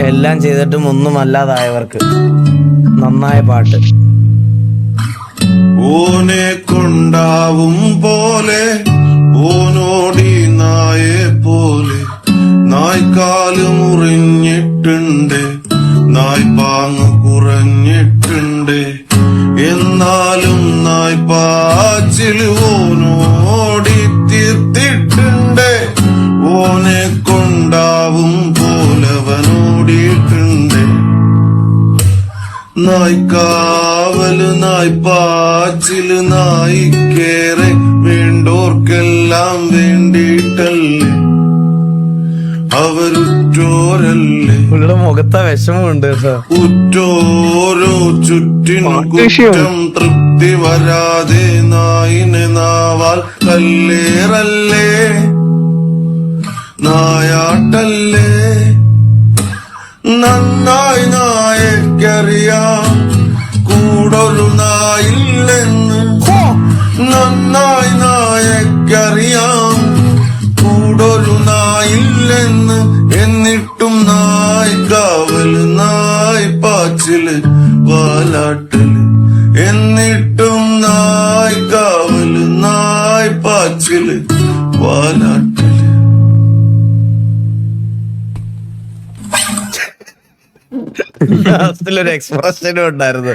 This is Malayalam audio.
എല്ലാം ചെയ്തിട്ടും ഒന്നും അല്ലാതായവർക്ക് നന്നായ പാട്ട്. ഓനെ കൊണ്ടാവും പോലെ ഓനോടി നായെ പോലെ നായ്ക്കാല് മുറിഞ്ഞിട്ടുണ്ട്, നായ്പാങ്ങ് കുറഞ്ഞിട്ടുണ്ട്. എന്നാലും നായ്പാച്ചിൽ ഓനോടി തീർത്തിട്ടുണ്ട്. ഓനെ കൊണ്ടാവും പോലവനോടിയിട്ടുണ്ട്. നായ്ക്കാവല് നായ്പാച്ചില് നായിക്കേറെ വേണ്ടോർക്കെല്ലാം വേണ്ടിയിട്ടല്ലേ അവരുറ്റോരല്ലേ. പുള്ളിയുടെ മുഖത്തെ വിഷമമുണ്ട് കേട്ടോ. ഉറ്റോരോ ചുറ്റിനും കുറ്റം തൃപ്തി വരാതെ നായിനെ നാവാൽ കല്ലേറല്ലേ നായാട്ടല്ലേ. നന്നായി നായക്കറിയാം കൂടൊരു നായില്ലെന്ന്. നന്നായി നായക്കറിയാം കൂടൊരു നായില്ലെന്ന്. എന്നിട്ടും നായ്ക്കാവല് നായ്പാച്ചില് വാലാട്ടല്. എന്നിട്ടും നായ്ക്കാവല് നായ്പാച്ചില് വാലാട്ടല്. ഒരു എക്സ്പ്രഷനും ഉണ്ടായിരുന്നു.